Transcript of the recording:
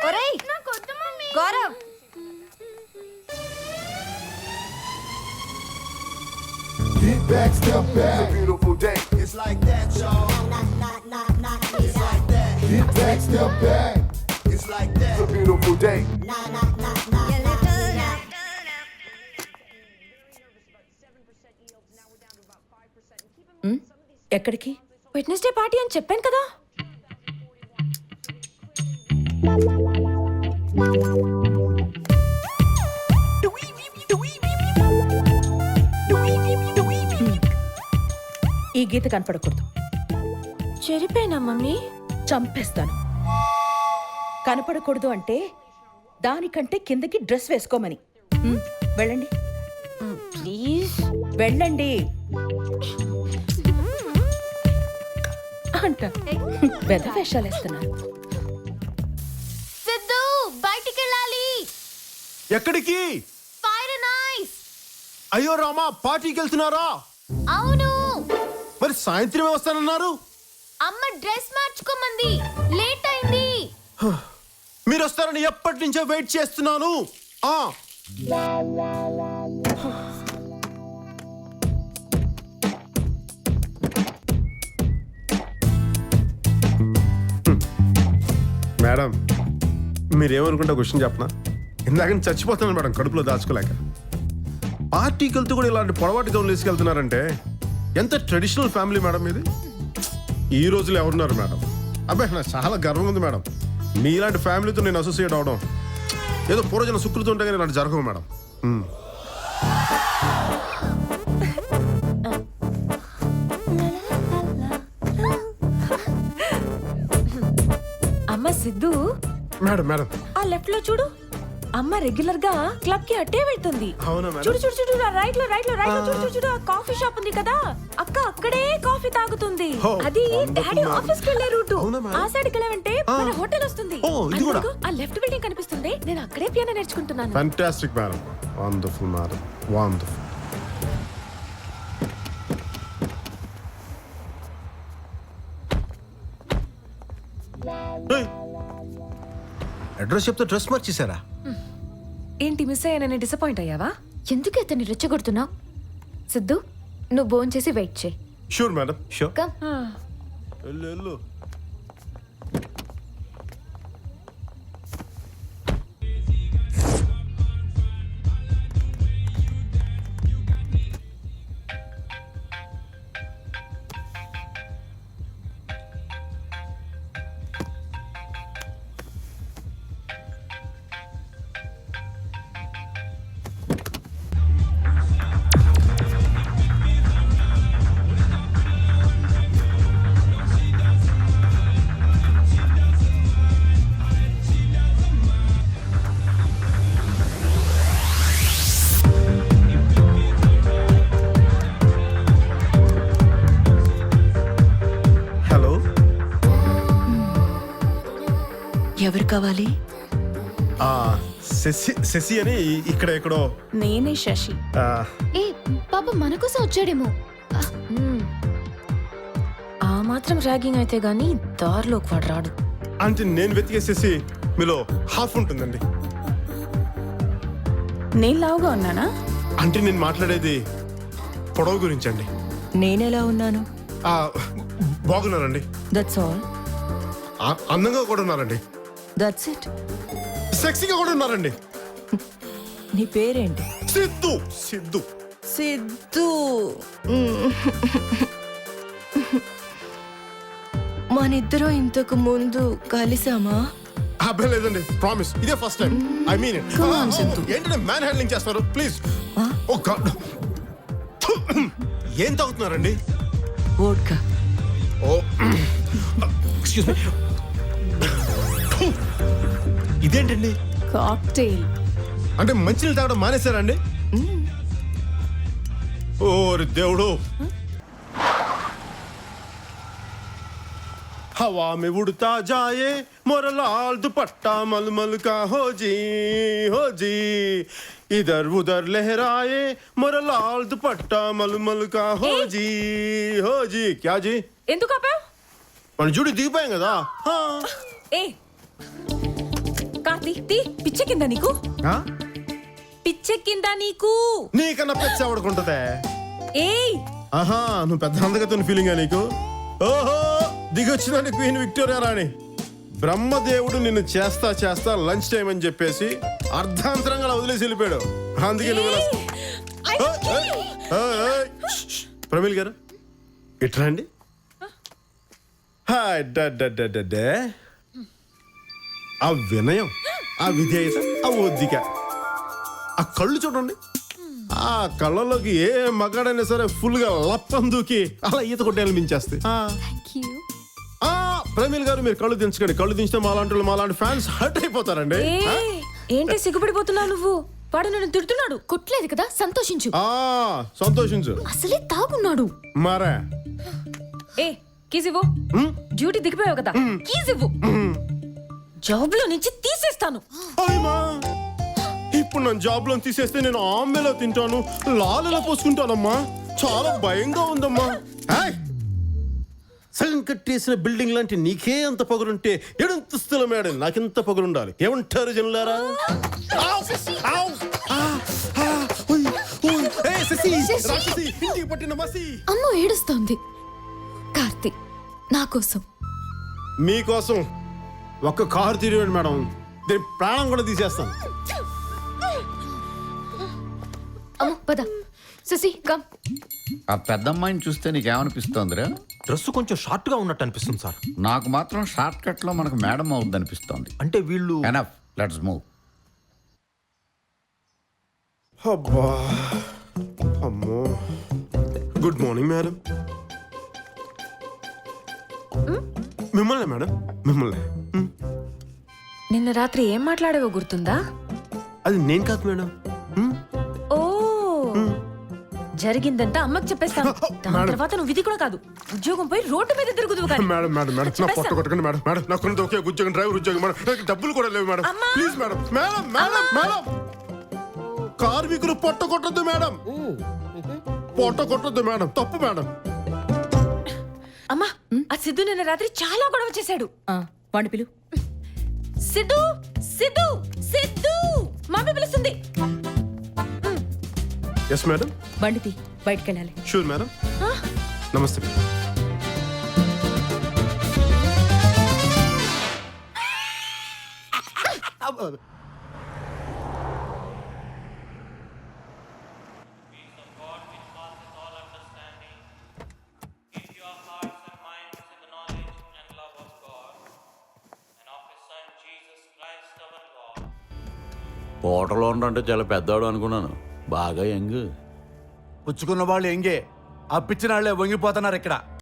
ఒరేయ్ Gaurav Get back, step back. It's a beautiful day. It's like that, y'all. It's like that. Get back, step back. It's like that. It's a beautiful day. ఎక్కడికి? Wednesday party అని చెప్పాను కదా. ఈ గీత కనపడకూడదు. చెరిపోయినా mummy. చంపేస్తాను. కనపడకూడదు అంటే దానికంటే కిందకి డ్రెస్ వేసుకోమని. వెళ్ళండి ప్లీజ్ వెళ్ళండి అంట. పెద్ద వేషాలు వేస్తున్నారు. సిద్ధు బయటికి వెళ్ళాలి. ఎక్కడికి? Fire and ice. అయ్యో రామా, పార్టీకి వెళ్తున్నారా? అవును. మరి సాయంత్రమే వస్తానన్నారు. అమ్మ డ్రెస్ మార్చుకోమంది. లేట్ అయింది. మీరు వస్తారని ఎప్పటి నుంచో వెయిట్ చేస్తున్నాను. మేడం, మీరేమనుకుంటా క్వశ్చన్ చెప్పనా? ఇందాక నేను చచ్చిపోతున్నాను మేడం, కడుపులో దాచుకోలేక. పార్టీకి వెళ్తూ కూడా ఇలాంటి పొడవాటి గౌన్లు వేసుకెళ్తున్నారంటే ఎంత ట్రెడిషనల్ ఫ్యామిలీ మేడం ఇది. ఈ రోజులో ఎవరున్నారు మేడం? అబ్బాయి, నాకు చాలా గర్వంగా ఉంది మేడం. మీలాంటి ఫ్యామిలీతో నేను అసోసియేట్ అవడం. ఏదో పూర్వజన సుకృతి ఉంటే కానీ ఇలాంటి జరగవు మేడం. అమ్మ సిద్ధు, మేడం మేడం ఆ లెఫ్ట్ లో చూడు. అమ్మ రెగ్యులర్ గా క్లబ్ కి అట్టే వెళ్తుంది. అవునా మేడం? చూడు చూడు చూడు, రైట్ లో చూడు చూడు చూడు. ఆ కాఫీ షాప్ ఉంది కదా, అక్క అక్కడే కాఫీ తాగుతుంది. ఓ, అది wonderful డాడీ madam. ఆఫీస్ కి వెళ్ళే రూట్. అవునా madam? ఆ సైడ్ కి వెళ్ళామంటే మన హోటల్ వస్తుంది. ఓ, ఇది కూడా? అందుకు ఆ లెఫ్ట్ బిల్డింగ్ కనిపిస్తుంది. నేను అక్కడే పియానో నేర్చుకుంటున్నాను. Fantastic madam, wonderful madam, wonderful. Address చెప్తే డ్రెస్ మార్చేశారా? ఏంటి మిస్ అయ్యానని డిసప్పాయింట్ అయ్యావా? ఎందుకు అతన్ని రెచ్చగొడుతున్నావు? సిద్ధు, నువ్వు భోన్ చేసి వెయిట్ చేయి. Sure madam, sure. కమ్. వెళ్ళు. హలో, ఎవరు కావాలి? శశి అని ఇక్కడ ఎక్కడో. నేనే శశి. ఏ పాప మన కోసం వచ్చాడేమో. ఆ మాత్రం ర్యాగింగ్ అయితే గానీ దారిలోకి వాడు రాడు. అంటే నేను వెతికే శశి మీలో హాఫ్ ఉంటుందండి. నేను లావుగా ఉన్నానా? అంటే నేను మాట్లాడేది పొడవు గురించి అండి. నేనెలా ఉన్నాను? బాగున్నారండి, దట్స్ ఆల్. అందంగా కూడా ఉన్నారండి, దట్స్ ఇట్. సెక్సీగా కూడా ఉన్నారండి. నీ పేరేంటి? సిద్ధు. సిద్ధు. సిద్ధు. మనిద్దరం ఇంతకు ముందు కలిసామా? అబ్బాయి లేదండి, ప్రామిస్, ఇదే first time. I mean it. Come on, Siddhu. ఏంటంటే మ్యాన్ హ్యాండ్లింగ్ చేస్తారు ప్లీజ్. ఓ గాడ్, ఏం తాగుతున్నారండి? వోడ్కా. ఓ ఎక్స్క్యూజ్ మీ, ఇదేంటండి? కాక్టైల్. అంటే మంచినీళ్ళు తాగడం మానేశారండి? ఓరి దేవుడు. हवा में उड़ता जाए मोरा लाल दुपट्टा मलमल का हो जी इधर उधर लहराए मोरा लाल दुपट्टा मलमल का हो जी क्या जी? ఎందుకు ఆపావు? మన జూడి దిగిపోయాం కదా. ఏ పిచ్చెక్కిందా నీకు? ఆ? పిచ్చెక్కిందా నీకు? నీకన్నా పెచ్చ ఎవడుకుంటదే? ఏయ్ ఆహా, నువ్వు పెద్ద అందగతున్న ఫీలింగా నీకు? ఓహో, దిగొచ్చిందని క్వీన్ విక్టోరియా రాణి. బ్రహ్మదేవుడు నిన్ను చేస్తా లంచ్ టైం అని చెప్పేసి అర్ధాంతరంగా అలా వదిలేసి వెళ్ళిపోయాడు. అందుకే నువ్వు ఇలా- ప్రమీల్ గారు ఇట్రా అండి. Hi, day. ఆ వినయం, ఆ విధేయత, ఆ ఒద్దిక, ఆ కళ్ళు చూడండి. ఆ కళ్ళలోకి ఏ మగాడైనా సరే ఫుల్ గా లప్పం దూకి అలా ఈత కొట్టేయాలని మించేస్తే. ప్రమీల్ గారు మీరు కళ్ళు దించకండి. కళ్ళు దించితే మాలాంటి ఫ్యాన్స్ హర్ట్ అయిపోతారండి. ఏంటి సిగ్గుపడిపోతున్నావు నువ్వు? వాడు నన్ను తిడుతున్నాడు. కొట్టలేదు కదా, సంతోషించు. సంతోషించు. అసలే తాగున్నాడు. మరే ఏ కీస్ ఇవ్వు. డ్యూటీ దిగిపోయావు కదా, కీస్ ఇవ్వు. జాబ్ లో నుంచి తీసేస్తాను. అయ్యమా, ఇప్పుడు నన్ను జాబ్ లో తీసేస్తే నేను ఆమెలో తింటాను, లాలలో పోసుకుంటానమ్మా. చాలా భయంగా ఉందమ్మా. సగం కట్టేసిన బిల్డింగ్ లాంటి నీకే అంత పొగరుంటే ఎడంతస్తుల మేడం నాకెంత పొగరుండాలి. ఏమంటారు జనులారా? ఇంటికి పట్టిన మసి అమ్మ ఏడుస్తోంది. కార్తీక్ నా కోసం. మీకోసం ఒక్క కారు తిరిగాడు మేడం, దీని ప్రాణం కూడా తీసేస్తాను. అమ్మ పద. శశి కమ్. ఆ పెద్దమ్మాయిని చూస్తే నీకేమనిపిస్తోందిరా? డ్రెస్ కొంచెం షార్ట్ గా ఉన్నట్టు అనిపిస్తుంది సార్. నాకు మాత్రం షార్ట్ కట్ లో మనకు మేడం అవుద్ది అనిపిస్తోంది. అంటే వీళ్ళు ఎనఫ్, లెట్స్ మూవ్. అబ్బా, అమ్మో. Good morning madam. మిమ్మల్ని మేడం, మిమ్మల్ని. నిన్న రాత్రి ఏం మాట్లాడావో గుర్తుందా? అది నేను కాదు మేడం. ఓ జరిగిందంతా అమ్మకి చెప్పేస్తాను. దాని మేడం. తర్వాత నువ్వు ఇది కూడా కాదు, ఉద్యోగం పోయి రోడ్డు మీద తిరుగుదువు కానీ. మేడం మేడం మేడం నా పొట్ట కొట్టకండి మేడం. మేడం నాకు ఒకే ఉద్యోగం, డ్రైవర్ ఉద్యోగం మేడం. నాకు డబ్బులు కూడా లేవు మేడం. అమ్మా. Please madam. Madam madam madam కార్మికులు పొట్ట కొట్టద్దు మేడం. పొట్ట కొట్టద్దు మేడం, తప్పు మేడం. అమ్మా, ఆ సిద్ధు నిన్న రాత్రి చాలా గొడవ చేశాడు. వాణ్ణి పిలు. సిద్ధు సిద్ధు సిద్ధు మమ్మీ పిలుస్తుంది. Yes madam. బండి తీ, బయటికెళ్ళాలి. Sure madam. నమస్తే. హోటల్లో అంటే చాలా పెద్దవాడు అనుకున్నాను, బాగా యంగ్. పుచ్చుకున్న వాళ్ళు ఎంగే, అప్పిచ్చిన వాళ్ళే వంగిపోతున్నారు ఇక్కడ.